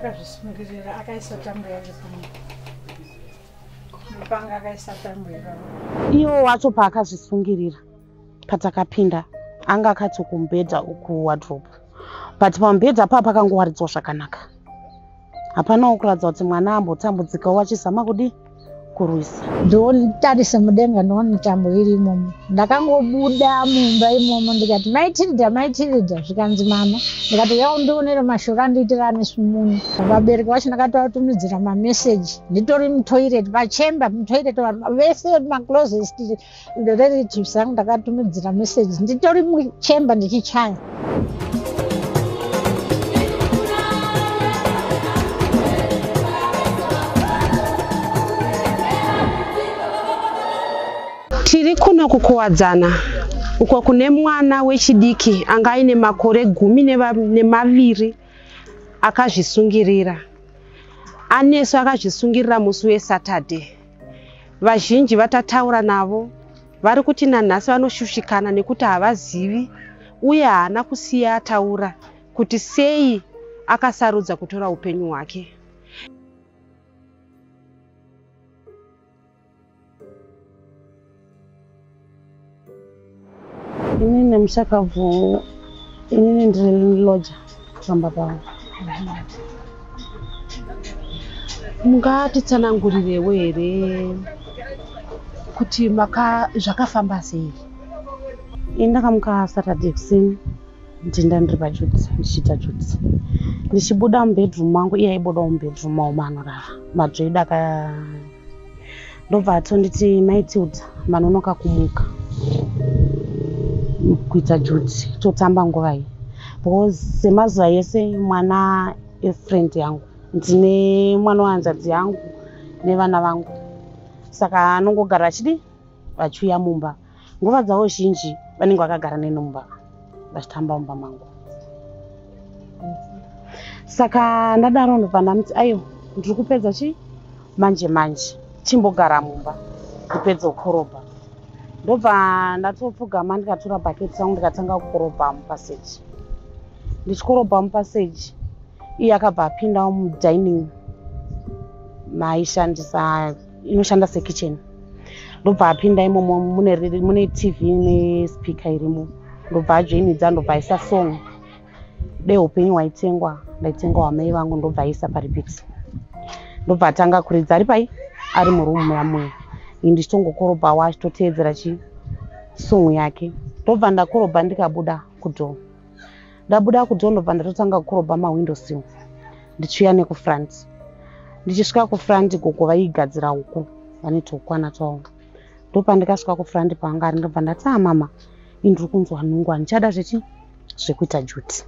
Azvisungirira akaisa tambo yake panga akaisa tambo yake. Iwo wacho paakazvisungirira patakapinda anga akati kumbedha uku wardrobe. But pamubhedha apa pakangowaridzwa zvakanaka. Hapana kuratidza kuti mwana ambotambudzikawo achizama kudi kurwisa. Ndotarisa mudenga ndoona tambo iri imomo. Ndakangobuda mumba imomo ndikati maitirida zvikanzi mama. Ndikati yaundionera mashoko andiitira anesumuni. Vabereki vacho ndakatavatumidzira mameseji. Nditori mutoilet pachemba mutoilet vese maclosest relatives angu ndakatumidzira meseji. Nditori muchemba ndichichaya. Tiri kuno kukuwadzana uko kune mwana wechidiki anga aine makore 12 akazvisungirira. Anesu akazvisungirira musi weSaturday. Vazhinji vatataura navo vari kuti nanhasi vanoshushikana nekuti havazivi uye haana kusiya ataura kuti sei akasarudza kutora upenyu hwake. Inini mushakabvu, inini ndiri loja pamba pavo. Mungatitsanangurirewo here kuti zvakafamba sei? Ndakamuka Saturday kusini ndienda ndiri pajudzi ndichiita judzi. Ndichibuda mubedroom mangu iye aibuda mubedroom mavo manorara. Madzvoida ndobva atonditi Matilda manonoka kumuka kuita judzi totamba nguva iyi. Because semazuva ese mwana efriend yangu. Ndine mwana wanzadzi yangu nevana vangu. Saka anongogara achidi vachiuya mumba. Nguva dzavo zhinji vanenge vakagara neni mumba vachitamba mumba mangu. Saka ndadaro ndobva ndamuti aiwa ndiri kupedza manje chimbogara mumba ndipedze kukorobha. Ndobva ndatopfugama ndikatora bhaketi yangu ndikatanga kukorobha mupaseji. Ndichikorobha mupaseji iye akabva apinda mudining maishandisa inoshanda sekitchen. Ndobva apinda imomo mune TV nespeaker irimo. Ndobva ajoinidza ndobva aisa song. Upenyu hwaitengwa ndaitengwa wamai vangu ndobva aisa paripiti. Ndobva atanga kuridza ari pai ari murumu yamuya. Ndichitongokorobhawo achitoteedzera song yake. Ndobva ndakorobha ndikabuda kudhoo. Ndabuda kudhoo ndobva ndatotanga kukorobha mawindo sill ndichiuya nekufront. Ndichisvika kufront gogo vaigadzira huku vane tukwana twavo. Ndopandikasvika kufront panga ari ndobva ndati mama ndiri kunzwa nhungwa ndichada zvekuita juti.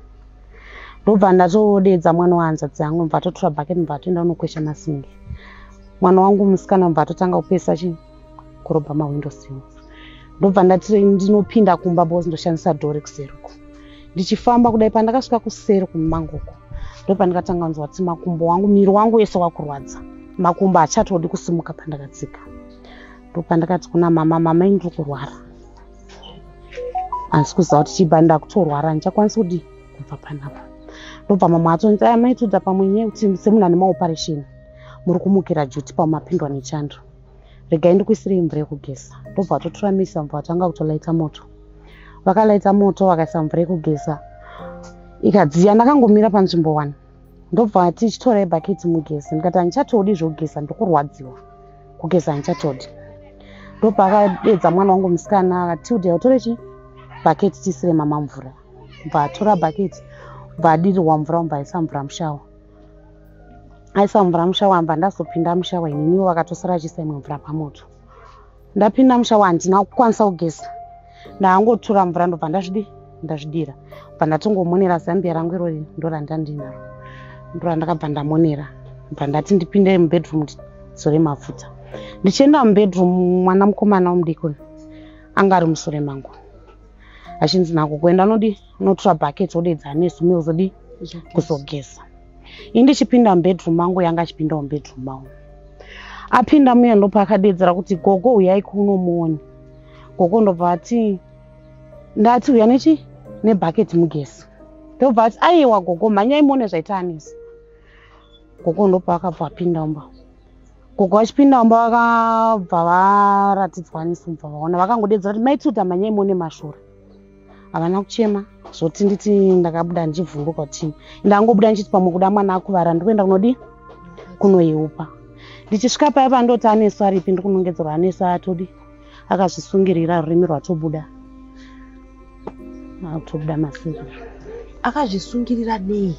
Ndobva ndatodedza mwana wanzadzi yangu ndobva atotora bhaketi ndobva atoenda kunokwesha masingi. Mwana wangu musikana ndobva atotanga kupesa korobha mawindo sill. Ndobva ndati ndinopinda kumba bozi ndoshandisa dhoo kuseruko. Ndichifamba kudai pandakasvika kuseri kumangoko. Ndobva ndikatanga kunzwa kuti makumbo wangu miri wangu wese wakurwadza. Makumbo achatodi kusimuka pandakatsika. Ndobva ndakati kuna mama ndiri kurwara. Handisi kuziva kuti chibva ndakutorwara ndichakwanisa kudi kubva panapa. Ndobva mama atonzi maitudha pamwe nyaya kuti semuna nemaoperation muri kumukira juti pamapindwa nechando. Regai ndikuisire mvura yekugeza. Ndobva atotora misa mvura atanga kutolaita moto. Vakalaita moto vakaisa mvura yekugeza. Ikadziya ndakangomira panzvimbo 1. Ndobva tichitora ibhaketi mugezi. Ndikati handichatodi zvokugeza ndokurwadziwa. Kugeza handichatodi. Ndobva akadedza mwana wangu musikana akati Tilda utore bhaketi tisire mama mvura. Ndobva atora bhaketi ndobva adirirwa mvura ndobva aisa mvura mushawa. Aisa mvura mushawa ndobva ndazopinda mushawa ininiwo vakatosara achiisa imwe mvura pamoto. Ndapinda mushawa handina kukwanisa kugeza. Ndaangotora mvura ndobva ndazvidira. Ndobva ndatongomonera zambia rangu irori ndorandandinaro. Ndorandakabva ndamonera. Ndobva ndati ndipinde mubedroom ndizore mafuta. Ndichienda mubedroom mwana mukomana womudikoni anga ari mushure mangu. Achinzi nako kuenda notora bhaketi odedza nesu meuzodi kuzogeza. Ndichipinda mubedroom mangu yanga achipinda mubedroom mangu. Apinda muya ndopakadedzera kuti gogo uyai kunomuoni. Gogo ndobva ati ndati uya nebhaketi mugezi. Ndobva ati aiwa gogo mhanyai muone zvaita anesi. Koko ndo paakabva apinda mumba. Koko vachipinda mumba vakabva varatidzwa nesumba vaona vakangodedzera kuti maituta manyai muone mashure. Havana kuchema zvoti nditi ndakabuda ndichivhunduka kuti ndangobuda ndichiti pamwe kuda mwana akuvara ndikuenda kunodi kunoyeupa. Ndichisvika paya pandoti anesu aripi ndikunongedzerwa anesu atodi akazvisungirira rurimi rwatobuda. Atobuda masiri. Akazvisungirira nei?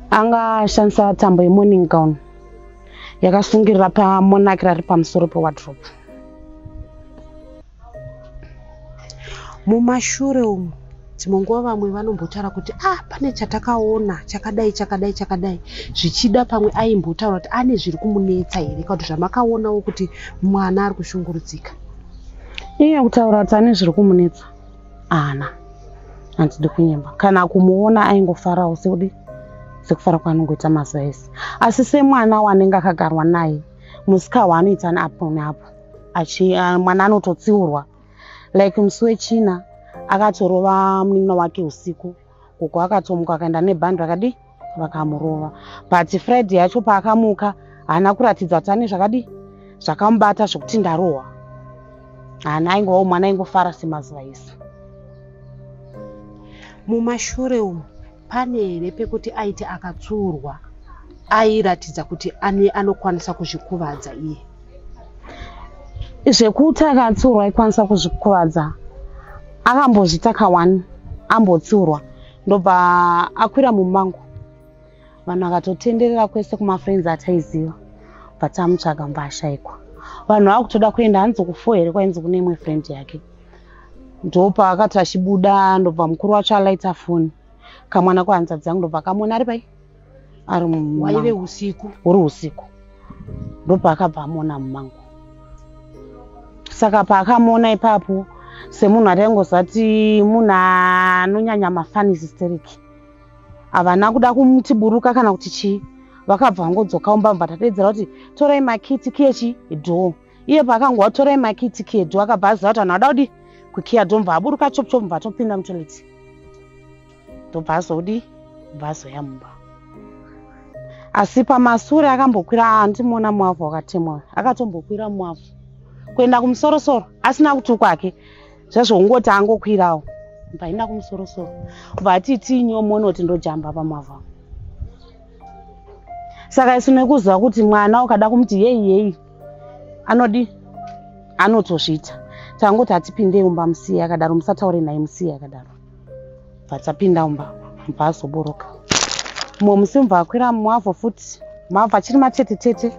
Angashandisa tambo ye-morning gown yakasungirira paMonarch rari pamusoro pewardrobe. Mumashure umu timonguva vamwe vanombotaura kuti pane chatakaona chakadai zvichida pamwe aimbotaura kuti ane zviri kumunetsa here kana kuti zvamakaonawo kuti mwana ari kushungurudzika. Iye kutaura kuti ane zviri kumunetsa ana handidi kunyemba. Kana kumuona aingofarawo sekufara kwaanongoita mazuva ese. Asi semwana wanenge akagarwa naye musika waanoita neapo neapo mwana anototsiurwa. Like musi wechina akatorova munin'ina wake usiku. Koko akatomuka akaenda nebhandi vakamurova. But Friday yacho paakamuka haana kuratidza kuti ane zvakamubata zvokuti ndarohwa. Mwana aingofara semazuva ese. Mumashure umu pane here pekuti aiti akatsiurwa airatidza kuti anokwanisa kuzvikuvadza iye? Zvekuti akatsiurwa aikwanisa kuzvikuvadza akambozvita kawani ambotsiurwa ndobva akwira mumango. Vanhu vakatotenderera kwese kumafriends ataiziva vatamutsvaga mbashayikwa. Vanhu vakutoda kuenda hanzi kufo here kwainzi kune imwe friend yake. Ndopa akati achibuda ndobva mukuru wacho alaita foni. Kamwana kuhanza dzangu ndobva akamona ari pai ari waive usiku uri usiku. Ndobva akabva amona mumango. Saka paakamona ipapo semunhu ataingozati munhu anonyanya mafani hysteric. Havana kuda kumutiburuka kana kuti chii. Vakabva vangodzoka mumba vatadedzera kuti torai makiti kiyechi dhoo. Iye paakangova torai makiti kiye dhoo akabva aziva kuti vanhu vada kudi kukiya dhoo mubva aburuka chopu mubva atopinda mutoileti. Ndobva azoya mumba. Asi pamashure akambokwira handimuona muavha wakatemwa. Akatombokwira muavha kuenda kumusorosoro asina kuti kwake zvazvongoti angokwirawo mbaenda kumusorosoro vatiti nyomono kuti ndojamba pamavha. Saka isu nekuziva kuti mwana ukada kumuti yeyi anotozviita tangoti atipinde mumba musiye akadaro musataure naye musiye akadaro. Vatapinda mumba azoboroka. Mumwe musi mubva akwira muavha futi mavha achiri matete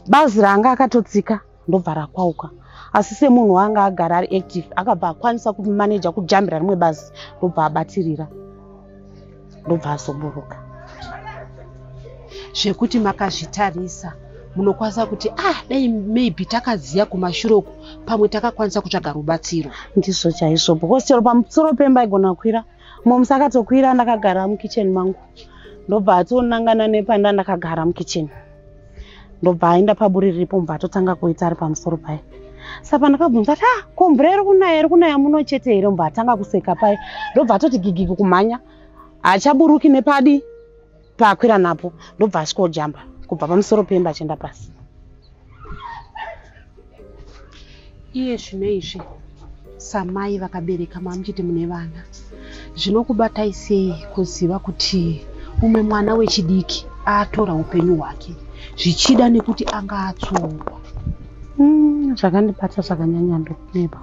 bazi ranga akatotsika ndobva rakwauka. Asi semunhu wanga agara ari active akabva akwanisa kumaneja kujambira rimwe bazi ndobva abatirira ndobva azoboroka. Zvekuti makazvitarisa munokwanisa kuti dai maybe takaziya kumashure uku pamwe takakwanisa kutsvaga rubatsiro. Ndizvo chaizvo because chero pamusoro pemba igona kukwira mumwe musi akatokwira ndakagara mukicheni mangu ndobva atonangana nepanda ndakagara mukicheni ndobva aenda paburi riripo mubva atotanga kuita ari pamusoro paya. Saka pandakabvunza kuti komvura iri kunaya muno chete here mubva atanga kuseka paya ndobva atoti gigigi kumhanya hachaburuki nepadi paakwira napo ndobva asvikojamba kubva pamusoro pemba achienda pasi. Iye zvino izvi samai vakabereka mamuchiti mune vana zvinokubatai sei kuziva kuti umwe mwana wechidiki atora upenyu hwake zvichida nekuti anga atsurwa? Zvakandibata zvakanyanya ndokuneba.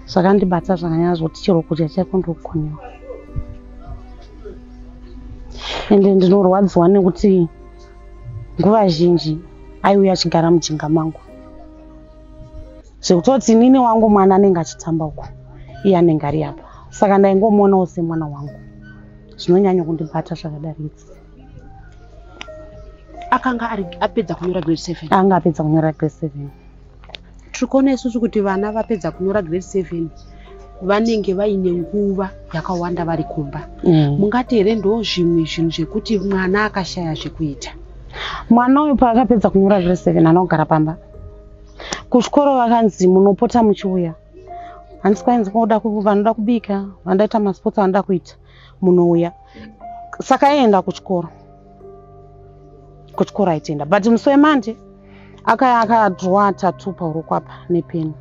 Zvakandibata zvakanyanya zvoti chero kudya chaiko ndokukoniwa. Ende ndinorwadziwa nekuti nguva zhinji aiuya achigara mujinga mangu. Zvekutoti inini wangu mwana anenge achitamba uko iye anenge ari apa. Saka ndaingomuonawo semwana wangu. Zvinonyanya kundibata zvakadaridzi. Akanga apedza kunyora grade 7? Anga apedza kunyora grade 7. Tirikuona isusu kuti vana vapedza kunyora grade 7 vanenge vaine nguva yakawanda vari kumba. Mungati here ndo zvimwe zvinhu zvekuti mwana akashaya zvekuita? Mwana uyu paakapedza kunyora grade 7 anogara pamba. Kuchikoro vakanzi munopota muchiuya. Handisi kwainzi vanoda kubika, vanoita maspotsi vanoda kuita munouya. Saka aenda kuchikoro. kuchikora aitenda, but musi wemanje akadhirowa tattoo pauroko apa nepeni.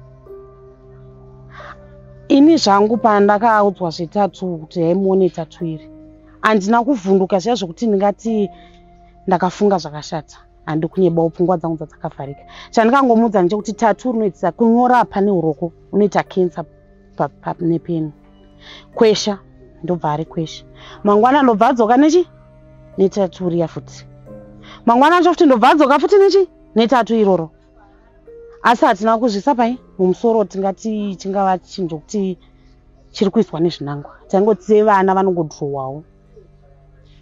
Ini zvangu pandakaudzwa zvetatu kuti haimuone tatu iri, handina kuvhunduka zviya zvokuti ndingati ndakafunga zvakashata, handi kunyebawo pfungwa dzangu dzakavharika. Chandikangomudza ndechekuti tatu rinoitisa kunyora pane uroko, unoita kensa nepeni. Kwesha ndobva ari kwesha. Mangwana ndobva adzoka netatu riya futi. Mangwana acho futi ndobva adzoka futi netatu iroro. Asi hatina kuzvisa pai mumusoro tingati chingava chinhu chokuti chiri kuiswa nezvinangwa. Tangoti vana vanongodhirowawo.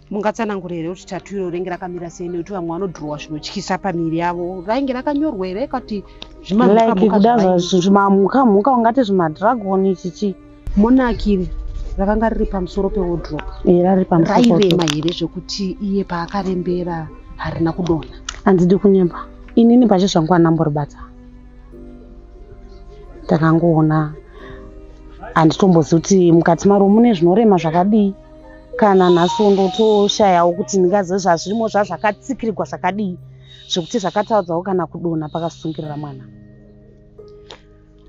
Mungatsanangura here kuti tatu iro ringe rakamira sei, nekuti vamwe vanodhirowa zvinotyisa pamiri yavo. Rainge rakanyorwa here kuti zvimamhuka ungati zvimadhiragoni chichi. Monarch rakanga riri pamusoro pewardrobe. Rari pamusoro. Rairema here zvekuti iye paakarembera harina kudonha. Handidi kunyemba. Inini pacho zvangu handamboribata. Ndakangoona handitombozivi kuti mukati maro mune zvinorema zvakadii, kana nhasi ndotoshayawo kuti ndingazive zvazvirimo zvazvakatsikirigwa zvakadii zvekuti zvakataudzawo kana kudonha pakasungirira mwana.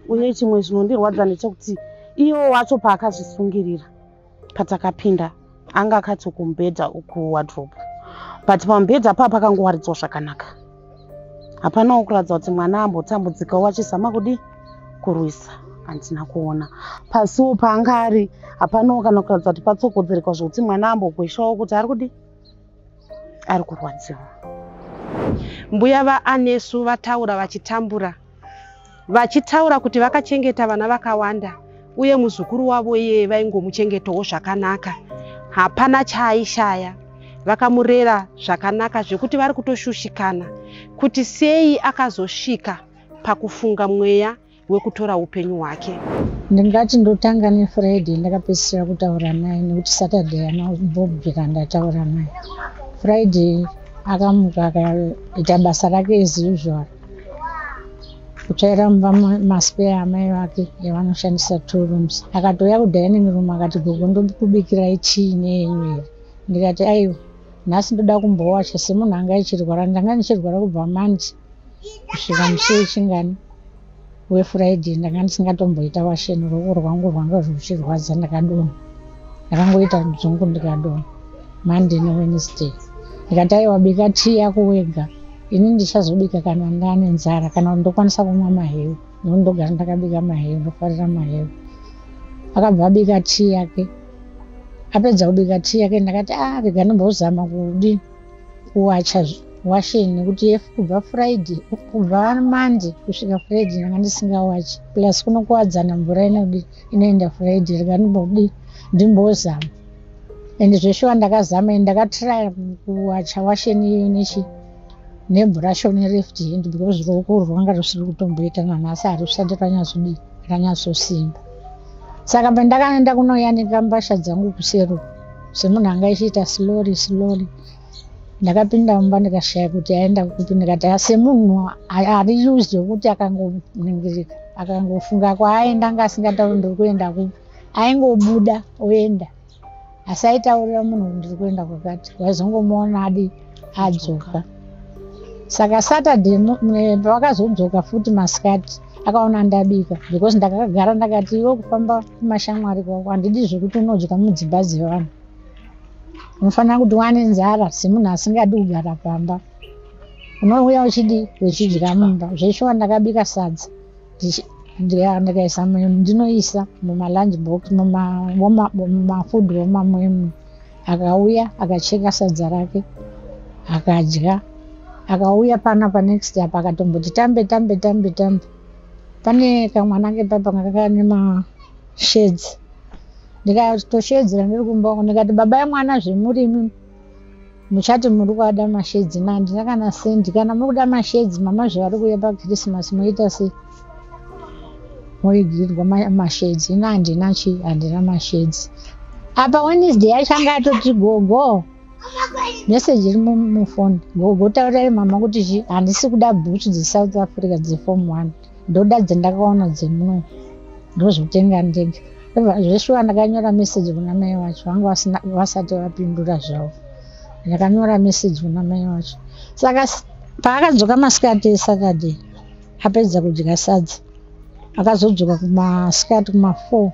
Uye chimwe chinondirwadza ndechekuti iwo wacho paakazvisungirira patakapinda anga akati kumubhedha kuwardrobe, but pamubhedha apa pakangowaridzwa zvakanaka. Hapanawo kuratidza kuti mwana ambotambudzikawo wachizama kudii kurwisa. Handina kuona pasiwo paanga ari, hapanawo kana kuratidza kuti patsokodzereka zvokuti mwana ambokweshawo kuti ari kudii ari kurwadziwa. Mbuya vaanesu vataura vachitambura, vachitaura kuti vakachengeta vana vakawanda, uye muzukuru wavo iye vaingomuchengetawo zvakanaka, hapana chaaishaya. Vakamurera zvakanaka zvekuti vari kutoshushikana kuti sei akazosvika pakufunga mweya wekutora upenyu hwake. Ndingati ndotanga neFriday ndakapedzisira kutaura naye, nekuti Saturday anambobvira ndataura naye. Friday akamuka akaita basa rake as usual, kutsvaira mumba maspare amai vake yavanoshandisa 2 rooms. Akatouya kudining room akati gogo ndokubikira chii neyenyu. Ndikati aiwa, nhasi ndoda kumbowacha semunhu anga achirwara. Ndanga ndichirwara kubva Monday kusvika musi wechingani weFriday. Ndanga ndisingatomboita washeni, ruoko rwangu rwanga ruchirwadza. Ndakadonha, ndakangoita dzungu ndikadonha Monday neWednesday. Ndikati aiwa, bika tii yako wega, ini ndichazobika kana ndane nzara, kana ndokwanisa kumwa mahewu. Ndogara ndakabika mahewu, ndofarira mahewu. Akabva abika tii yake. Apedza kubika tii yake ndakati rega ndimbozama kudii kuwacha washeni, nekuti kubva Friday, kubva Monday kusvika Friday ndanga ndisingawachi, plus kuno Kuwadzana mvura inoenda Friday. Rega ndimbozama. Ende zveshuwa ndakazama, ndakatraya kuwacha washeni iyoyo nebhurasho nereft hand, because ruoko rwanga rusiri kutomboita nanhasi harusati ranyatsosimba. Saka pandakaenda kunoyanika mbasha dzangu kusero, semunhu anga achiita slowly, ndakapinda mumba ndikashaya kuti aenda kupi. Ndikati semunhu ari used yokuti akangoningirika, akangofunga kwaaenda anga asingatauri ndiri kuenda kupi, aingobuda oenda, asi aitaurira munhu ndiri kuenda kwakati, waizongomuona adzoka. Saka Saturday pavakazodzoka futi masikati akaona ndabika, because ndakagara ndakati iwe kufamba kumashamwari kwako handidi zvekuti unodya mudzimba dzevanhu, unofanira kuti wane nzara semunhu asingadi kugara pamba, unouya wechidya mumba. Zveshuwa ndakabika sadza ndikaisa ndinoisa mumalunch box, mumafood womamwemwe. Akauya akacheka sadza rake akadya. Akauya panapa next apa akatomboti tambe. Pane kamwana kepapa kakane mashedzi. Ndikatoshedzera ndiri kumba uko ndikati baba yemwana zvemurimi muchati muri kuada mashedzi, handina kana sendi. Kana muri kuda mashedzi mama zvavari kuuya paKrisimasi moita sei? Moigirirwa mashedzi. Ino handina mashedzi. Apa Wednesday achanga atoti gogo, message iri mufoni, gogo taurirai mama kuti handisi kuda bhutsu dzeSouth Africa dzeform 1, ndoda dzendakaona dzemuno, ndozvotenga ndege. Zveshuwa ndakanyora message kuna mai vacho, vanga vasati vapindura zvavo. Ndakanyora message kuna mai vacho, Saka paakadzoka masikati eSaturday apedza kudya sadza akazodzoka kumasikati kuma4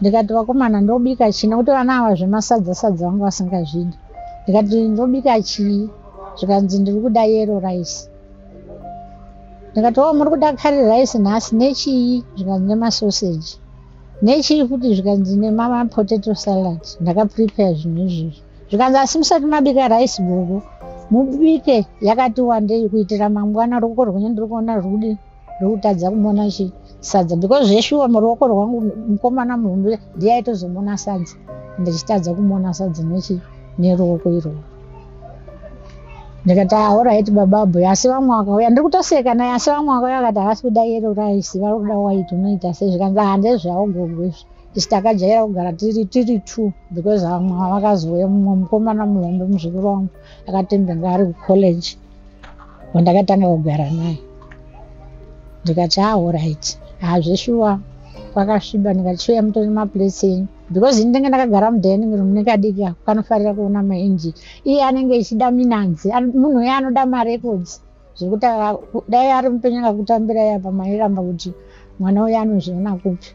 ndikati vakomana ndobika chii nekuti vana ava zvemasadza sadza vangu vasingazvidi. Ndikati ndobika chii, zvikanzi ndiri kuda yero rice. Ndikati muri kuda curry rice nhasi nechii, zvikanzi nemasoseji nechii futi, zvikanzi nemapotato salad. Ndakaprepare zvinhu izvozvo zvikanzi asi musati mabika rice bobo mubike yakati wandei kuitira mangwana ruoko rwenyu ndiri kuona rwuri kutadza kumona sadza because zveshuwa muruoko rwangu mukomana muhombe ndiye aitozomona sadza ndichitadza kumona sadza neruoko irwo. Ndikati alright baba boy, asi vamwe vakauya ndiri kutoseka naye, asi vamwe vakauya vakati havasi kuda yero rice vari kuda white. Unoita sei? Zvikanzi handezvavo gogo izvi isi takajaira kugara tiri 2 because vamwe vakazouya mumwe mukomana muhombe muzvikuru wangu akatembenga ari kucollege wandakatanga kugara naye. Ndikati alright zveshuwa kwakasviba. Ndikati mutori maplates enyu because ini ndenge ndakagara mudining room nekadiki kanofarira kuona mainji. Iye anenge ichida minanzi, munhu uye anoda marecords zvekuti dai ari mupenyu akakutambira yapa mairamba kuti mwana uye anozviona kupi.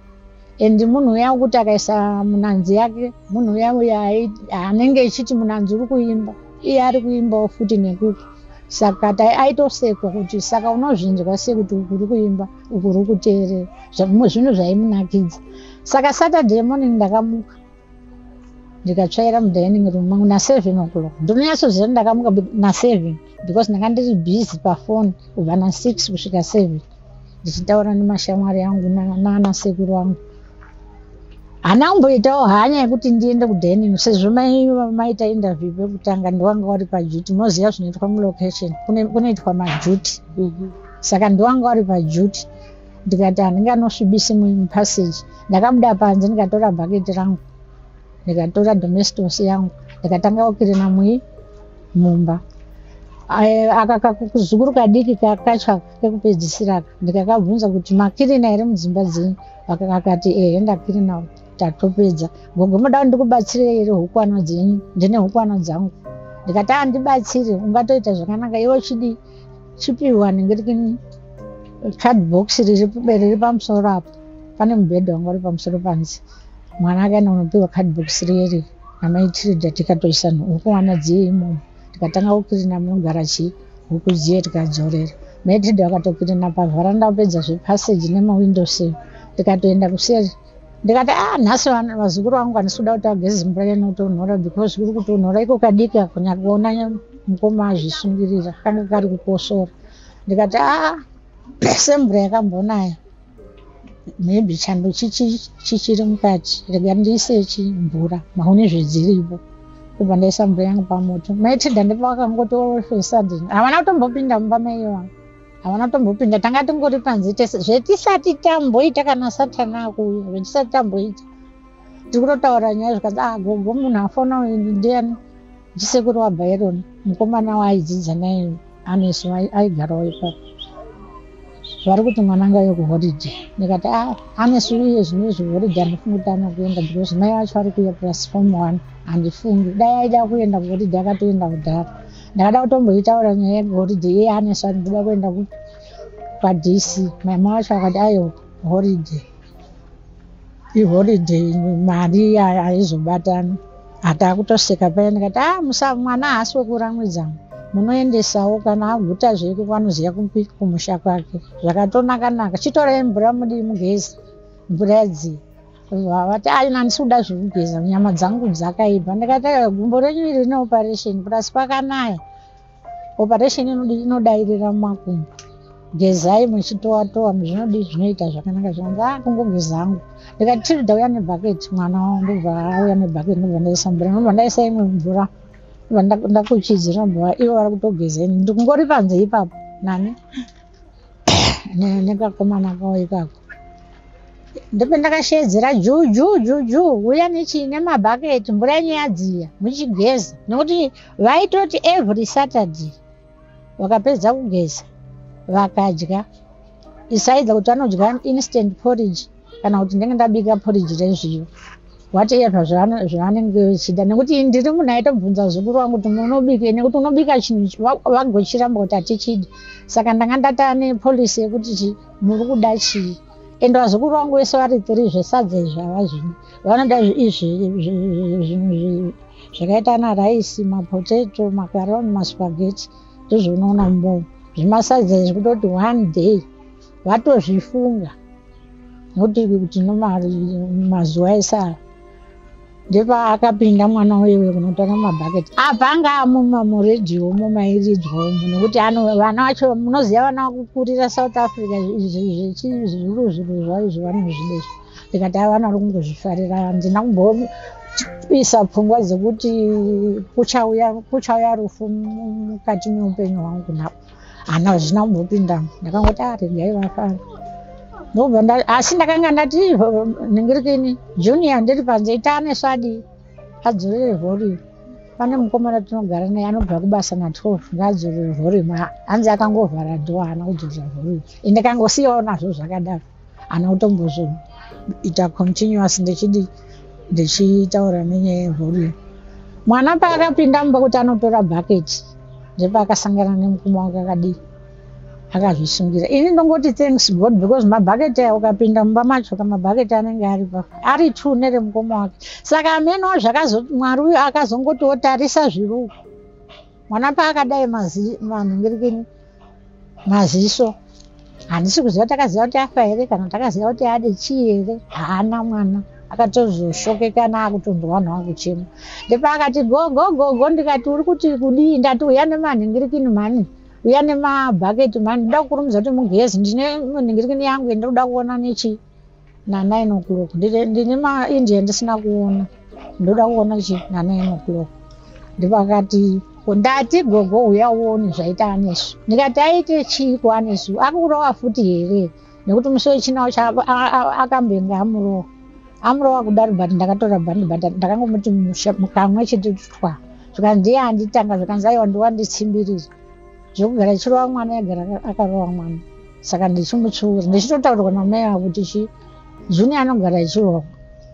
And munhu uya kuti akaisa munanzi yake, munhu uya anenge ichiti munanzi uri kuimba, iye ari kuimbawo futi nekuku. Saka aitosekwa kuti saka unozvinzwa sei kuti uku uri kuimba uku uri kuteerera. Zvinhu zvaimunakidza. Saka Saturday morning ndakamuka ndikatsvaira mudining room mangu na7 o'clock. Ndinonyatsoziva ndakamuka na7 because ndanga ndiri busy pafoni kubva na6 kusvika 7 ndichitaura nemashamwari yangu nanasekuru wangu. Hana kumboitawo hanya yekuti ndiende kudining sezvo maita interview pekutanga ndiwanga wari paduty. Munoziva zvinoitwa mulocation, kunoitwa maduty. Saka ndiwanga wari paduty. Ndikati handinganosvibisi mupassage. Ndakabuda panze ndikatora bhaketi rangu ndikatora domestos yangu ndikatanga kukirina mumba. Kakuzukuru kadiki kakatsva kekupedzisira ndikakabvunza kuti makirina here mudzimba dzenyu? Akati ehe ndakirina tatopedza. Gogo muda ndikubatsire here hukwana dzenyu? Ndine hukwana dzangu. Ndikati handibatsire, ungatoita zvakanaka iwe chidi chipiwa nengirikini cardbox riri pamusoro apo. Pane mubhedha wanga uri pamusoro panze. Mwana akaenda kunopiwa cardbox riri namaitirida tikatoisa hukwana dziye imomo. Tikatanga kukirina munogara huku dziye tikadzorera. Maitirida wakatokirina pavharanda apedza zvepassage nemawindows. Tikatoenda kuseri. Ndikati nhasi vazukuru vangu handisi kuda kuti vageze mvura inotonhora because kuri kutonhora iko kadiki kunyaka kuona mukoma azvisungirira kanga kari kukosora. Ndikati semvura yakambonaya maybe chando chichiri mukati, rega ndiise mvura maone zvedziripo. Kubva ndaisa mvura yangu pamoto. Maitidha ndipo vakangoti sudden havana kutombopinda mumba mai vangu, havana kutombopinda. Tanga tingori panze tese zvetisati tamboita kana satana akuuya, zvetisati tamboita tiri kutotaura nyaya zvikanzi gogo munhu afona ndiani? Ndisekuru waByron, mukomana waaidzidza naye anesu aigarawo ipapo. Vari kuti mwananga yo kuholiday. Ndikati anesu iye zvinezvi holiday handifungi kuti anokuenda because mai vacho vari kuuya plus form 1 handifungi. Dai aida kuenda kuholiday akatoenda kudhara. Ndakada kutomboitaura nyaya yekuholiday iye anesu andikuda kuenda kwaDC. Mama vacho akati ayo holiday iholiday mari haizobatani. Hatakutoseka paya. Ndikati mwana haasi wekuramwidzangu, munoendesawo kana aguta zveko kwanoziva kumusha kwake. Zvakatonaka-naka. Chitorai mvura mudi mugezi, mvura yadziya. Vati handisi kuda zvekugeza, nyama dzangu dzakaipa. Ndikati gumbo renyu iri rine operation plus kwakanaya. Operation inodairira mumakumbo. Gezai muchitowa-towa zvinoita zvakanaka. Zvanzi kungogeza hangu. Ndikati tirida uya nebhaketi, mwana wangu ndobva auya nebhaketi ndobva ndaisa mvura. Ndobva ndaisa imwe mvura ndakuchidzira mvura. Ivo vari kutogezeni. Ndikungori panze ipapo nani nekakomana kawo ikako. Ndipo ndakashedzera juu uya nemabhaketi, mvura yenyu yadziya muchigeza. Nokuti vaitoti every Saturday vakapedza kugeza vakadya, isaidza kuti vanodya instant porridge kana kuti ndenge ndabika porridge rezviyo. wateyezva zvavanenge vachida, nekuti ndiri munhu aitobvunza zukuru wangu kuti munobikei, nekuti unobika chinhu vagochiramba kuti hatichidi. Saka ndanga ndataa nepolisi yekuti muri kuda chii, ende vazukuru vangu vese vari 3 zvesadza izvi havazvidi, vanoda zvinhu zvakaita na raisi, mapotato, makaroni, maspaghetti, ndizvo unoona mubomo. Zvimasadza izvi kutoti one day vatozvifunga, kuti mazuva esara ndepaakapinda mwana wewe kunotora mabhaketi abva anga muredhiyo mumairidzwa umu, nekuti vana vacho munoziva vana vakukurira South Africa zviru zvayo zvavanozvida. Ndikati vana vari kungozvifarira, handina kumboisa pfungwa dzekuti kuchauya rufu mukati meupenyu hwangu napo, hana zvina kumbopindamo. Ndakangoti regai vafara ndobva asi ndakanga ndati ningirikini junior ndiri panze itane swadi adzorere volume. Pane mukomana tinogara naye anobva kubasa na12 ngaadzorere volume, hanzi akangovhara dhoo haana kudzorera volume. Ndikangosiyawo nazvo zvakadaro, haana kutombozoita continuous ndichitaura nenyaya yevolume. Mwana paakapinda mumba kuti anotora bhaketi ndepaakasangana nemukoma wake akadii akazvisungirira. Ini ndongoti thanks God, because mabhaketi aya ukapinda mumba macho mabhaketi anenge ari 2 neremukoma wake. Saka amenewo Mwari uyu akazongotiwo tarisa zviruko. Mwana paakadai manhingirikini maziso, handisi kuziva takaziva kuti afa here kana takaziva kuti ade chii here. Haana mwana akatozoshokekana akutonzwanhu akuchema. Ndepaakati go, ndikati uri kuti kudii, ndati uya nemanhingirikini mani, uya nemabhaketi mani, ndoda kukurumidza kuti mugezi, ndine nhingirikini yangu ndoda kuona nechi na9 o'clock, ndine maindia ndisina kuona, ndoda kuona chi na9 o'clock. Ndipakati ndati gogo uya uone zvaita anesu. Ndikati aite chii kuanesu, akurowa futi here, nekuti musi wechinawo akambenga amurowa kudaro, but ndakatora bhandi, but ndakangomuti mukamwe chete tutwa. Zvikanzi ndiye handitanga, zvikanzi aiwa ndiwanditsimbirira zvokugara chirowa mwana yagara akarowa mwana. Saka ndichimutsiura ndichitotaurwa namai vangu kuti junior anogara achirowa,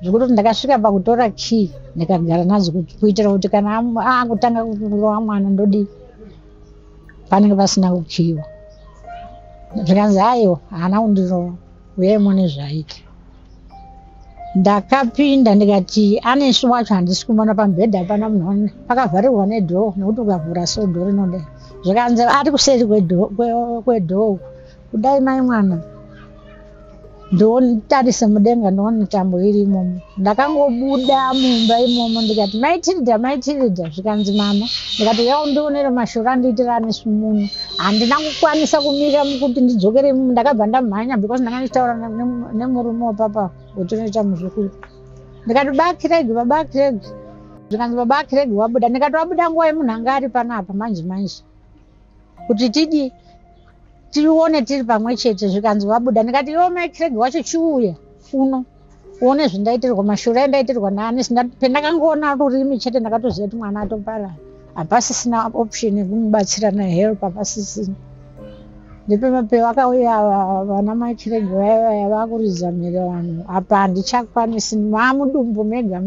zvekuti ndakasvika pakutora key ndikagara nadzo kuitira kuti kana akutanga kurowa mwana ndodii panenge pasina kukiyiwa. Zvikanzi aiwa haana kundirowa, uyai muone zvaaita. Ndakapinda ndikati anesu wacho handisi kumona pamubhedha, hapana munhu, pakavharirwa nedhoo, nekuti ukavhura so dhoo rinodai. Zvikanzi ari kuseri kwedhoo, kudai mai mwana ndotarise mudenga ndoona tambo iri imomo. Ndakangobuda mumba imomo ndikati maitiridha, zvikanzi mama, ndikati uya undionere mashoro andiitira anesu muno, handina kukwanisa kumira kuti ndidzokere imomo. Ndakabva ndamhanya because ndanga ndichitaura nemurume wapapa wetinoita muzvikuru. Ndikati baba Kiregi, zvikanzi baba Kiregi wabuda. Ndikati wabuda nguva yemunhu anga ari panapa manje kuti tione tiri pamwe chete. Zvikanzi wabuda. Ndikati iwo mai Kiregi wacho chiuya uno uone zvindaitirwa, mashoro endaitirwa naani. Pendakangoona rurimi chete ndakatoziva kuti mwana atoparara, hapasisina option yekumubatsira nahelp, hapasisina. Ndipemape vakauya vana mai Kiregi vaya vakuridza mhere vanhu, apa handichakwanisi, mamudumbu mega.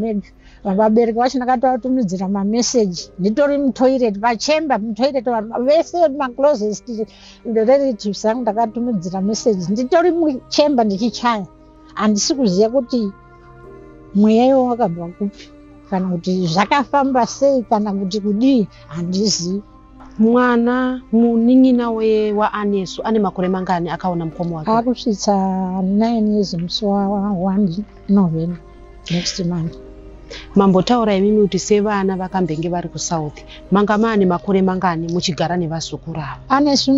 Vabereki vacho ndakatoatumidzira mameseji nditori mutoireti pachemba, mutoireti vanhu vese maclosest relatives angu ndakatumidzira meseji nditori muchemba ndichichaya. Handisi kuziva kuti mweya iwo wakabva kupi, kana kuti zvakafamba sei, kana kuti kudii, handizivi. Mwana munin'ina waanesu ane makore mangani akaona mukoma wake? Akusvitsa 9 years musi wa1 November next month. Mambotaura imimi kuti sevana vakambenge vari kuSouth, manga maane makore mangani muchigara nevazukuru avo? Anesu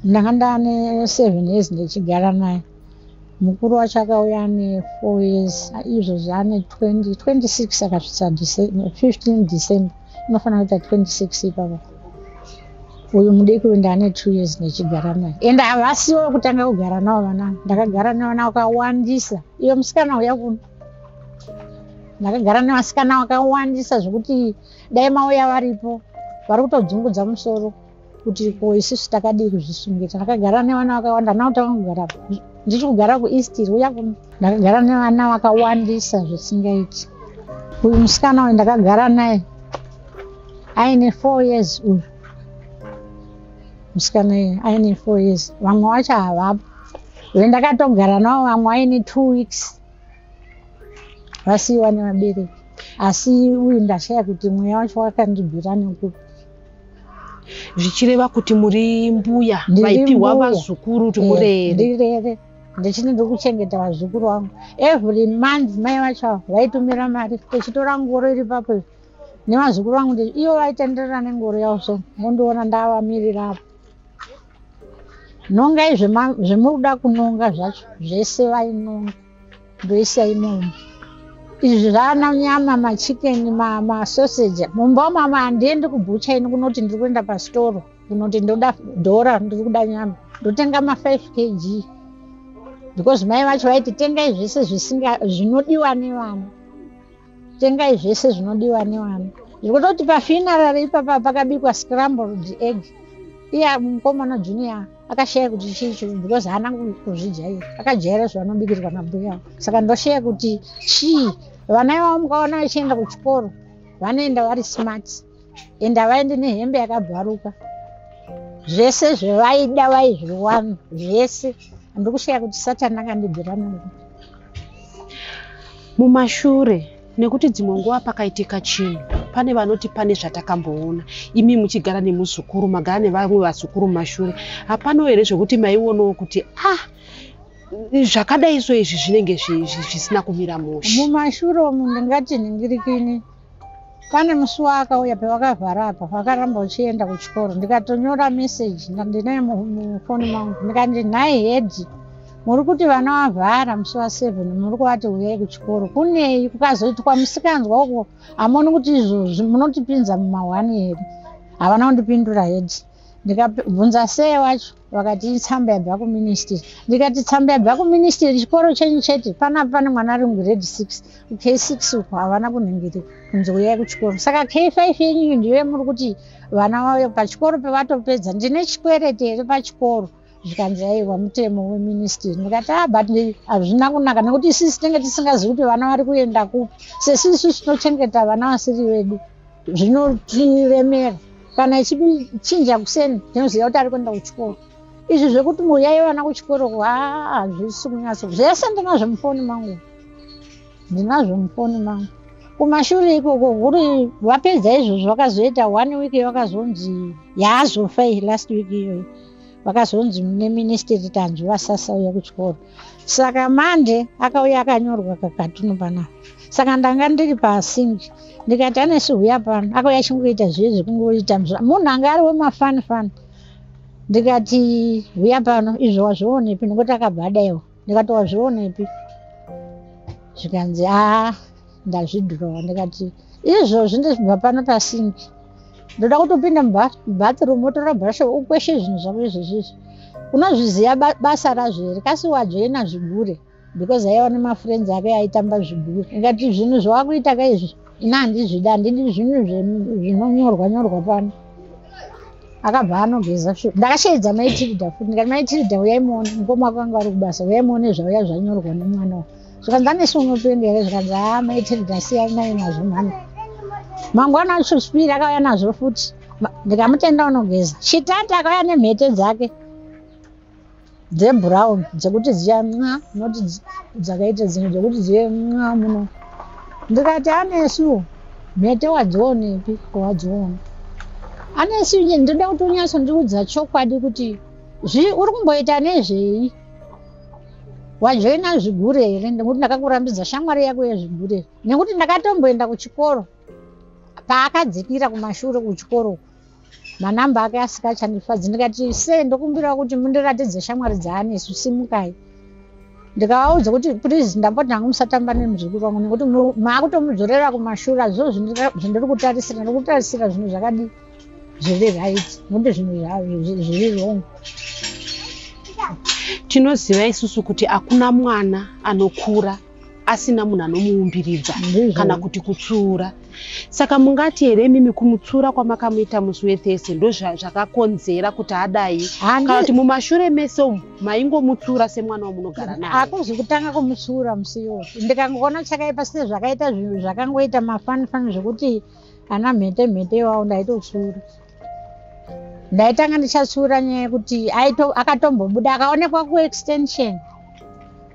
ndanga ndane 7 years ndichigara naye. Mukuru wacho akauya ane 4 years, izvo zvaane 26 akasvitsa 15 December, inofanira kuita 26 ipapa. Uyu mudiki ndane 2 years ndichigara naye, ende havasiwo kutanga kugara navo vana. Ndakagara nevana vakawandisa. Iyo musikana uya kuno ndakagara nevasikana vakawandisa zvokuti dai mauya varipo vari kutodzungudza musoro kuti ko isusu takadii kuzvisungirira. Ndakagara nevana vakawanda, nautanga kugara ndichi kugara kuEast uya ndakagara nevana vakawandisa zvisingaiti. Uyu musikana uyu ndakagara naye aine 4 years uyu musikana uyu aine 4 years, vamwe vacho havapo. Vendakatogara navo vamwe aine 2 weeks vasiyiwa nevabereki, asi uyu ndashaya kuti mweya wacho wakandibvira nekupi. Zvichireva kuti muri mbuya vaipihwa vazukuru kuti murere. Ndirere, ndichini ndiri kuchengeta vazukuru vangu. Every month mai vacho vaitumira mari, tichitora ngoro iri papo nevazukuru vangu, iyo vaitenderera nengoro yavo, mondiona ndavamirira apo. Nongai zvemuruda kunonga zvacho zvese vainonga ndoisa imomo. Izvi zvana nyama, machikeni, masoseji. Mumba mama handiendi kubhucha ini kunoti ndiri kuenda pasitoro kunoti ndoda dhora, ndiri kuda nyama, ndotenga 5 kg because mai vacho vaiti tengai zvese zvinodiwa nevana, tengai zvese zvinodiwa nevana. Zvekutoti pafuneral ipapa pakabikwa scrambled egg, iya mukomana junior akashaya kuti chicho because haana kuzvijaira, akajaira zvavanobikirwa nambuya. Saka ndoshaya kuti chii vana ivavo mukaona vachienda kuchikoro vanoenda vari smart ende havaendi nehembe yakabharuka. Zvese zvevaida vaizviwana zvese. Ndikushaya kuti Satani akandibvira nekupi. Mumashure nekuti dzimwe nguva pakaitika chinhu, pane vanoti pane zvatakamboona imi muchigara nemuzukuru, magara nevamwe vazukuru mumashure, hapano here zvokuti maionawo kuti zvakadai so izvi zvinenge zvisina kumira mushe? Mumashure umu ndingati nhingirikini. Pane musi wakauya pavakavhara apa, vakaramba uchienda kuchikoro, ndikatonyora meseji ndinaye mufoni mangu ndikati nhai hedhi, muri kuti vana vavhara musi wa7 muri kuvati uyai kuchikoro, kunei? Kukazoitwa musikanzwa uko, hamoni kuti izvozvi munotipinza muma1 here? Havana kundipindura hedhi. Ndikabvunza sei wacho, vakati tsamba yabva kuministry. Ndikati tsamba yabva kuministry, chikoro chenyu chete pane mwana ari grade 6 K6 uko, havana kunhingirika kunzi uyai kuchikoro. Saka K5 yenyu ndiyo muri kuti vana vauye pachikoro pevatopedza. Ndine chikwereti here pachikoro? Zvikanzi aiwa mutemo weministry. Ndikati but hazvina kunaka nekuti isisi tinenge tisingazivi kuti vana vari kuenda kupi. Sesisu tinochengeta vana vasiri vedu, zvinotiremera. Kana ichichinja kuseni tinoziva kuti ari kuenda kuchikoro. Izvi zvekuti muyai vana kuchikoro hazvisi kunyatso. Zvese ndinazvo mufoni mangu, ndinazvo mufoni mangu. Kumashure ikoko kuri vapedza izvozvo vakazoita 1 week vakazonzi yaazofa last week iyoyi, vakazonzi neministry tanzwi vasasa uya kuchikoro. Saka Mande akauya akanyorwa kakatunu panapa. Saka ndanga ndiri pasingi ndikati anesi uya pano, akauya achingoita zviye kungoita munhu anga ari wemafani. Ndikati uya pano, izvo wazvionepi? Nekuti akabhadaiwa. Ndikati wazvionepi? Zvikanzi ndazvidhirowa. Ndikati izvozvi ndizvibva pano pasingi, ndoda kutopinda mubathroom wotora bhurasho ukweshe zvinhu zvako izvezvizvi. Unozviziva basa razvo here? Kasi wajoina zvigure because aiva nemafriends ake aitamba zvigure. Ndikati zvinhu zvawakuita kaizvi ina handizvida, handidi zvinhu zvinonyorwa pano. Akabva anogeza shuga. Ndakashaidza Maitilda futi, ndikati Maitilda uyai muone, mukoma wako anga ari kubasa, uyai muone zvauya zvanyorwa nemwana wako. Zvikanzi anesi unopenga here? Zvikanzi Maitilda siyanai nazvo mhani. Mangwana acho chipiri akauya nazvo futi, ndikamutenda unogeza. Chitatu akauya nemhete dzake dzebrown dzekuti dzichan'a, noti dzakaita dzimwe dzekuti dzichan'a muno. Ndikati anesiwo mhete wadzionepi? Wadziona anesi inye ndoda kuti unyatsondiudza chokwadi kuti uri kumboita nezvei? Wajoina zvigure here? Nekuti ndakakurambidza shamwari yako yezvigure, nekuti ndakatomboenda kuchikoro paakadzikira kumashure kuchikoro, manamba ake asikachandifadzi. Ndikati sei, ndokumbira kuti mundiratidze shamwari dzaanesi, simukai. Ndikavaudza kuti please ndamboti hangu musatamba nemuzukuru wangu nekuti maakutomudzorera kumashure. Azvo zvindiri kutarisira, ndokutarisira zvinhu zvakadi zviri right, nekuti zvinhu zviri wrong. Tinoziva isusu kuti hakuna mwana anokura asina munhu anomuumbiridza kana kuti kutsiura. Saka mungati here mimi kumutsura kwamakamuita musi wethese ndo zvakakonzera kuti adai kana kuti mumashure mese maingomutsura semwana wamunogara naye? Akuzi kutanga kumutsura musiwo. Ndikangoona chakaipa sei zvakaita zvinhu zvakangoita mafani zvekuti ana mhete iwawo ndaitotsura. Ndaitanga ndichatsura nyaya yekuti akatombobuda akaonekwa kuextension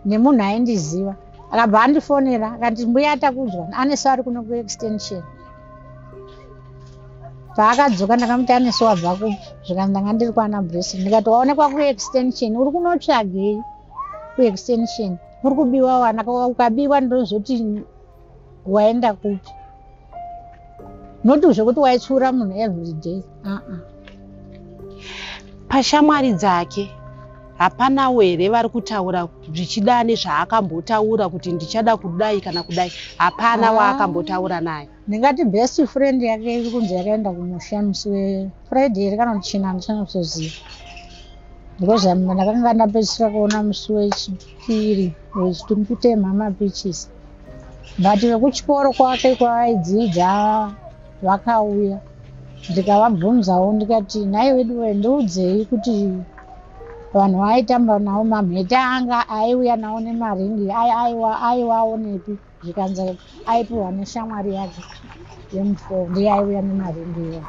nemunhu aindiziva. Akabva andifonera akati mbuya atakudzwa anesu ari kuno kuextension. Paakadzoka ndakamuti anesu wabva kupi? Zvikanzi ndanga ndiri kwana Blessing. Ndikati waonekwa kuextension uri kunotsvagei kuextension? Uri kubiwa wana, ukabiwa ndozoti waenda kupi? Noti zvekuti waitsura munhu everyday. Pashamwari dzake hapanawo here vari kutaura zvichida nezvaakambotaura kuti ndichada kudai kana kudai? Hapana waakambotaura naye? Ndingati best friend yake iri kunzi yakaenda kumusha musi weFriday here kana kuti China ndichanozoziva. Because ndakanga ndapedzisira kuona musi wechipiri wechitumbutemha mapichisi. But vekuchikoro kwake kwaaidzidza vakauya. Ndikavabvunzawo ndikati nai wedu ndiudzei kuti vanhu vaitamba nawo mamhete anga aiuya nawo nemaringi aiwawo nepi? Zvikanzi aipiwa neshamwari yake yemufo ndiye aiuya nemaringi iwo.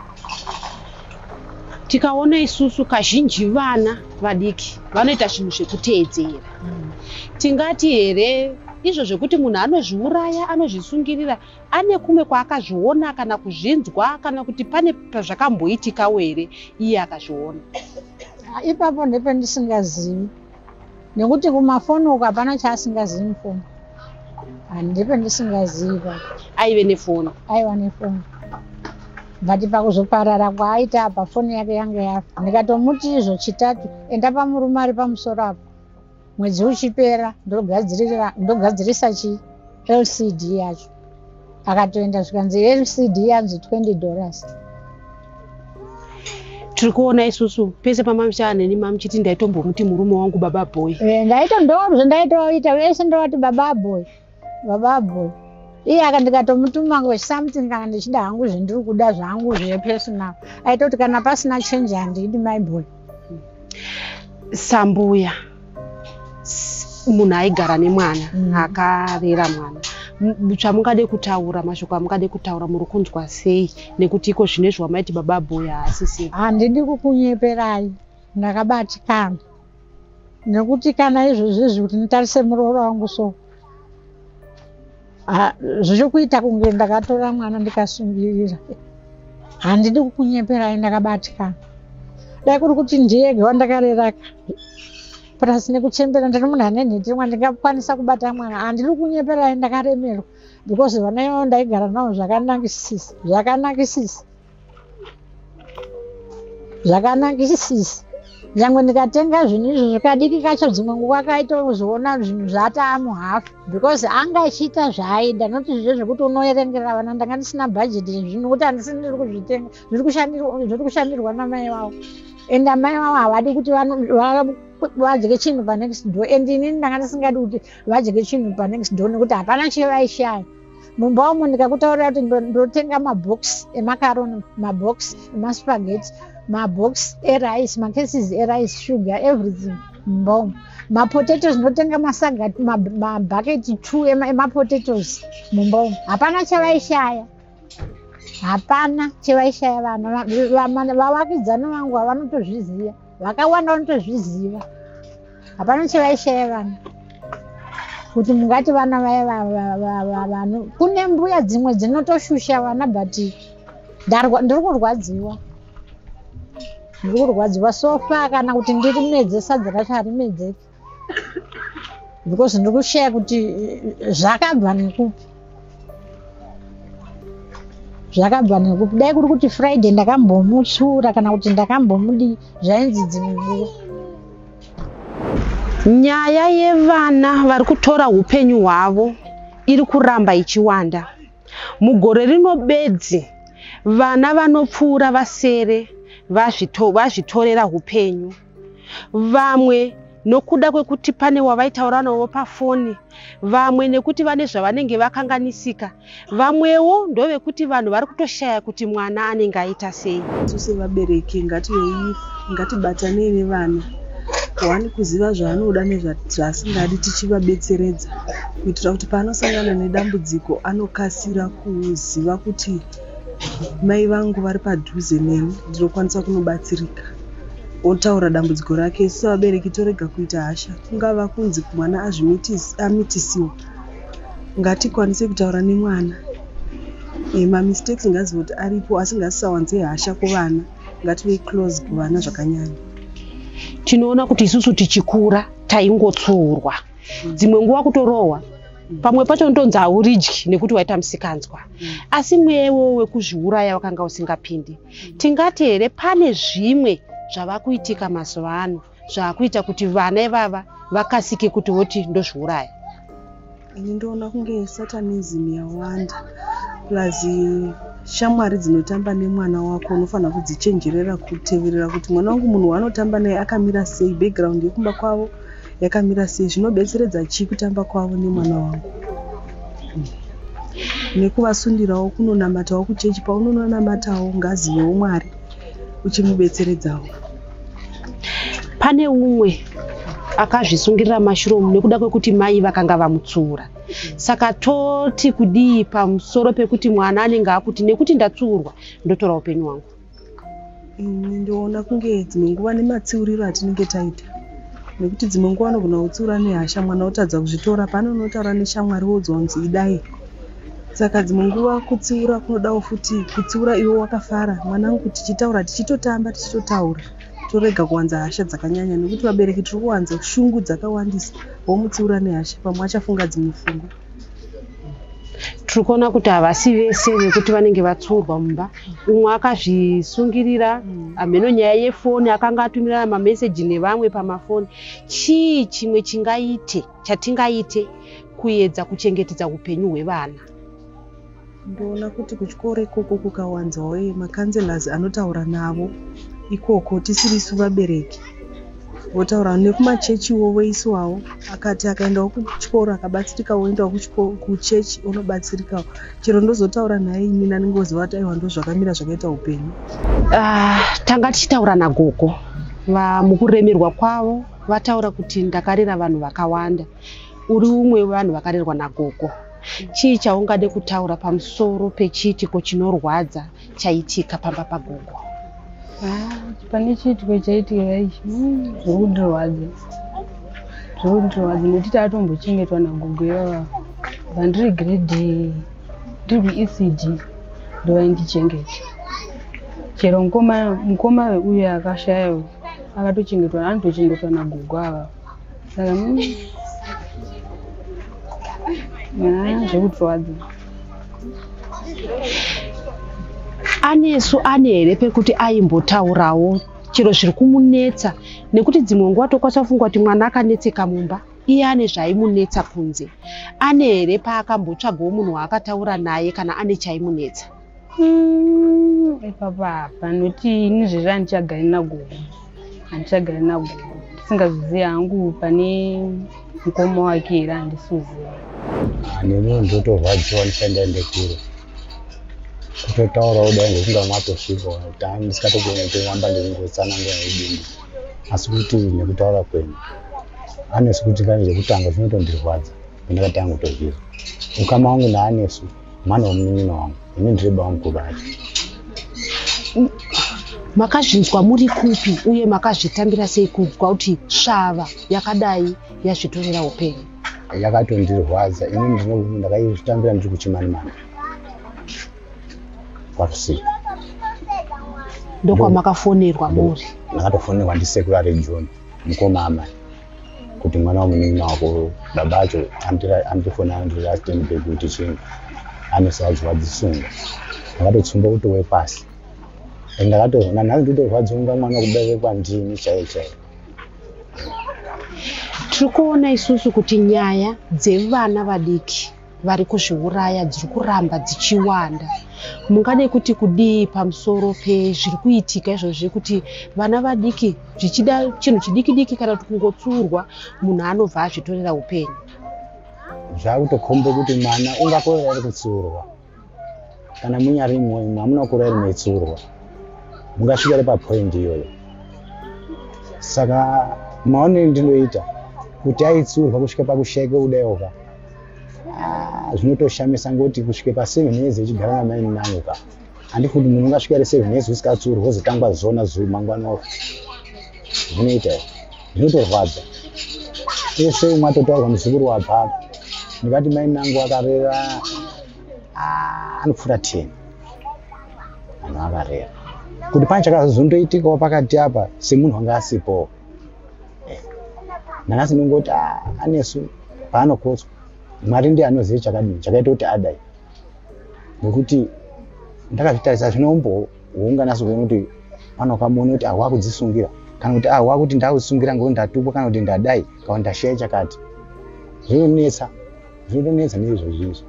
Tikaona isusu kazhinji vana vadiki vanoita zvinhu zvekuteedzera. Tingati here izvo zvekuti munhu anozviuraya anozvisungirira ane kumwe kwaakazviona kana kuzvinzwa kana kuti pane pazvakamboitikawo here iye akazviona? Ipapo ndependisingazivi nekuti kumafoni uko hapana chaasingazivi mufoni. Ndependisingazivi. Aive nefoni? Aiva nefoni. But pakuzoparara kwaaita apa foni yake yanga yafa. Ndikatomuti izvo chitatu enda pamurume ari pamusoro apo. Mwedzi uchipera ndogadzirisa LCD yacho. Akatoenda zvikanzi LCD yanzi $20. Tiri kuona isusu pese pamamushana neni mamuchiti ndaitombomuti murume wangu baba boy. Ndaitoita vese ndovati baba boy. Iye akandikatomutuma something kana ndichida hangu zvendiri kuda zvangu zvepersonal. Aitoti kana pasina change handidi my boy. Sambuya munhu aigara nemwana akarera mwana. Chamungade kutaura mashoko amungade kutaura muri kunzwa sei nekuti iko zvinezvi wamaiti baba boy asisi? Handidi kukunyeperai, ndakabatikana. Nekuti kana izvozvi kuti nditarise murooro wangu so zvichikuita kunge ndakatora mwana ndikasungirira. Handidi kukunyeperai, ndakabatikana. Dai kuri kuti ndiyege wandakarera pasi nekuchembera ndiri munhu ane nhete ndingakwanisa kubata mwana. Handidi kunyeperai, ndakaremerwa because vana ivavo ndaigara navo zvakanakisisa. Nyangwe ndikatenga zvinhu izvo zvikadiki kacho dzimwe nguva akaitozoona zvinhu zvaataamuhafu because anga achiita zvaaida. Noti zvizvo zvekuti unoerengera vana ndanga ndisina bhajeti yezvinhu kuti handisi ndiri kuzvitenga, zviri kushandirwa namai vavo. Ende amai vavo havadi kuti vadye chinhu panext door. Ende inini ndanga ndisingadi kuti vadye chinhu panext door nekuti hapana chevaishaya. Mumba umo ndikakutaurira kuti ndotenga mabhokisi emakaroni, mabhokisi emaspaghetti, mabhokisi erice, macases erice, sugar, everything mumba umo. Mapotatoes ndotenga masagati, mabhaketi 2 emapotatoes mumba umo. Hapana chevaishaya. Hapana chevaishaya vana. Vavakidzani vangu vanotozviziva. Vakawanda vanotozviziva. Hapana chevaishaya vana. Kuti mungati vana vaya kune mbuya dzimwe dzinotoshusha vana but ndiri kurwadziwa sofa kana kuti ndirimedze sadza racho harimedzeki because ndiri kushaya kuti zvakabva nekupi. Dai kuri kuti Friday ndakambomutsura kana kuti ndakambomudi zvainzi dzimwe nguva. Nyaya yevana vari kutora upenyu hwavo iri kuramba ichiwanda. Mugore rino bedzi vana vanopfuura vasere vazvitorera upenyu. Vamwe nokuda kwekuti pane wavaitaura navo pafoni, vamwe nekuti vane zvavanenge vakanganisika, vamwewo ndovekuti vanhu vari kutoshaya kuti mwana anenge aita sei. Tose vabereki ngatibatanei nevana, wani kuziva zvaanoda nezvaasingadi tichivabetseredza kuitira kuti paanosangana nedambudziko anokasira kuziva kuti mai vangu vari padhuze neni, ndinokwanisa kunobatsirika, otaura dambudziko rake. Isusu vabereki torega kuita hasha, kungava kunzi mwana amitisiwa, ngatikwanise kutaura nemwana. Mamistakes ngazive kuti aripo, asi ngatisawanze hasha kuvana, ngative close kuvana zvakanyanya. Tinoona kuti isusu tichikura taingotsurwa, dzimwe nguva kutorohwa, pamwe pacho ndonzi hauridyi nekuti waita musikanzwa, asi mwewo wekuzviuraya wakanga usingapindi. Tingati here pane zvimwe zvava kuitika mazuva ano zvaakuita kuti vana ivava vakasike kuti voti ndozviuraya? Ini ndoona kunge satanism yawanda, plus shamwari dzinotamba nemwana wako unofanira kudzichenjerera kuteverera kuti mwana wangu munhu waanotamba naye akamira sei, background yekumba kwavo yakamira sei, zvinobetseredza chii kutamba kwavo nemwana wangu. Nekuvasundirawo kunonamatawo kuchechi, paunonamatawo ngazivewo Mwari uchimubetseredzawo. Pane umwe akazvisungirira mashuromu nekuda kwekuti mai vakanga vamutsiura. Saka toti kudii pamusoro pekuti mwana anenge akuti nekuti ndatsurwa ndotora upenyu hwangu? Ndoona kunge dzimwe nguva nematsiuriro atinenge taita, nekuti dzimwe nguva anogona kutsiura nehasha, mwana otadza kuzvitora, pane unotaura neshamwari wodzonzi idai. Saka dzimwe nguva kutsiura kunodawo futi kutsiura iwe wakafara, mwanangu tichitaura tichitotamba tichitotaura, torega kuwanza hasha dzakanyanya, nekuti vabereki tiri kuwanza shungu dzakawandisa, womutsiura nehasha pamwe achafunga dzimwe fungu. Tiri kuona kuti havasi vese vekuti vanenge vatsurwa mumba. Umwe akazvisungirira, ameno nyaya yefoni akanga atumirana mameseji nevamwe pamafoni. Chii chimwe chatingaite kuedza kuchengetedza upenyu hwevana? Ndoona kuti kuchikoro ikoko kukawanzawo makanzelazi anotaura navo ikoko, tisirisu vabereki votaura nekumachechiwo voiswawo, akati akaendawo kuchikoro akabatsirika woendawo kuchechi unobatsirikawo. Chero ndozotaura naye inini anengoziva kuti aiwa ndo zvakamira zvakaita upenyu. Tanga tichitaura nagogo, mukuremerwa kwavo vataura kuti ndakarera vanhu vakawanda, uri umwe wevanhu vakarerwa nagogo. Chii chaungade kutaura pamusoro pechiitiko chinorwadza chaitika pamba pagogo? Pane chiitiko chaitika ichi zvokundirwadza nekuti tatombochengetwa nagogo ivava. Vandiri grade ndiri kuECD ndovaindichengeta. Chero mukoma uyo akashayawo anotochengetwa nagogo ava. Saka zvokutirwadza. Anesu ane here pekuti aimbotaurawo chero zviri kumunetsa, nekuti dzimwe nguva tokwanisa kufunga kuti mwana akanetseka mumba, iye ane zvaimunetsa kunze. Ane here paakambotsvagawo munhu waakataura naye kana ane chaimunetsa? Ipapa nekuti ini zvezvo handichagari nagogo, ndisingazvizivi hangu pane mukoma wake here, handisiuziva. Nemi ndotorwadziwa ndisandaende kure, kutotaurawo dai ngekunga mwatosvika ndisikatogona ndingotsanangura idini, asi kuti nekutaura kwenyu anesu kuti kane zvekutanga zvinotondirwadza pendakatanga kutozvizwa. Ukama wangu naanesu mwana womunin'ina wangu, ini ndiri baba mukuru acho. Makazvinzwa muri kupi uye makazvitambira sei kunzwa kuti svava yakadai yazvitorera upenyu? Yakatondirwadza, ini ndakaizvitambira ndiri kuchimanimani kwaRusika. Ndokwamakafonerwa muri? Ndakatofonerwa ndisekuru aRegion Mukomana kuti mwana womunin'ina wako baba acho andifonera ndiri last time kuti chinhu anosadzwa dzisunga. Ndakatotsumba kutowe pasi, ndakatoona nhasi ndotorwadziwa kunga mwana wokuberekwa ndini chaiyo. Tiri kuona isusu kuti nyaya dzevana vadiki vari kuzviuraya dziri kuramba dzichiwanda. mungade kuti kudii pamusoro pezviri kuitika izvozvi kuti vana vadiki zvichida chinhu chidiki-diki kana kuti kungotsurwa munhu anobva azvitorera upenyu? Zvakutokombe kuti mwana ungakorera iri kutsurwa kana munyari imwe hamunakorera iri meitsurwa mungasvika ri papoint iyoyo. Saka maonero ndinoita kuti aitsurwa kusvika pakushaika kudayoka zvinotoshamisa ngoti kusvika pa7 years ichigara namai nangu ka handi kuti munhu ungasvika ri 7 years usikatsurwa wozotangwa zona zuru mangwana ofa. Zvinoita zvinotorwadza. Ese mwatotaurwa muzukuru wabva ndikati mai nangu akarera anopfuura 10 anhu akarera kuti pane chakazondoitikawo pakati apa semunhu wanga asipo. Nhasi ndingoti anesu paanokotswa Mwari ndiye anoziva chakadini chakaita kuti adai. Nekuti ndakazvitarisa zvinombounganasa kuona kuti pano kamuona kuti wakudzisungira kana kuti wakuti ndakudzisungira ngekuti ndatukwa kana kuti ndadai kana ndashaya chakati. Zvinonetsa neizvozvo.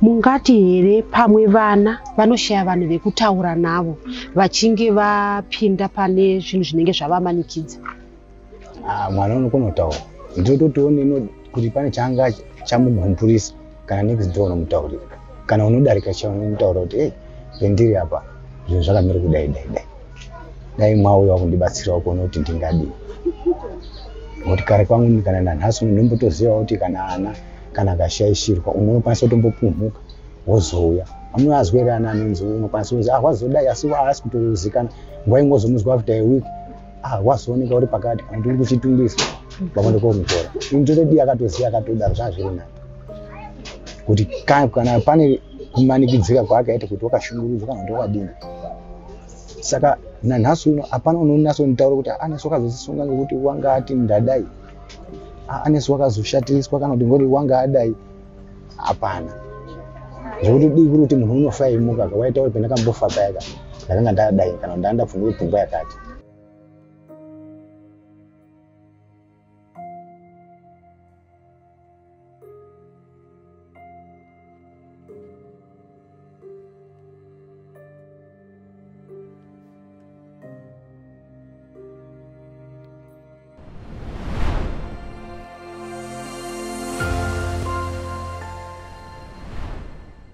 Mungati here pamwe vana vanoshaya vanhu vekutaura navo vachinge vapinda pane zvinhu zvinenge zvavamanikidza? Mwana unokona kutaura. Ndinototione kuti pane changa chamugumburisa kana next door unomutaurira kana unodarika chaunomutaurira kuti pendiri apa zvinhu zvakamira kudai dai mwauya kundibatsirawo kuona kuti ndingadii. Ngoti kare kwangu kana nanhasi unombotoziva kuti kana ana kana akashaishirwa umwe unokwanisa kutombopumhuka wozouya. Amunazwe ere ana anonzi unokwanisa kuzi wazodai asi haasi kutozikana nguva imwe wozomuzwa after a week wazooneka uri pakati kana kuti uri kuchitungisa pakwende komutora. Ndotodi akatoziya akatodaro zvazviri nani kuti kana pane kumanikidzika kwaakaita kuti wakashungurudzwa kana kuti wakadini. Saka nanhasi uno hapana unonasa kunitaura kuti anesu wakazozisunga ngekuti wanga ati ndadai, anesu wakazoshatiriswa kana kuti ngoti wanga adai. Hapana. Zvekuti dii kuri kuti munhu unofa eimuka waita uri pendakambofa payaka ndakanga ndadai kana ndandapfunga kuti pfungwa yakati.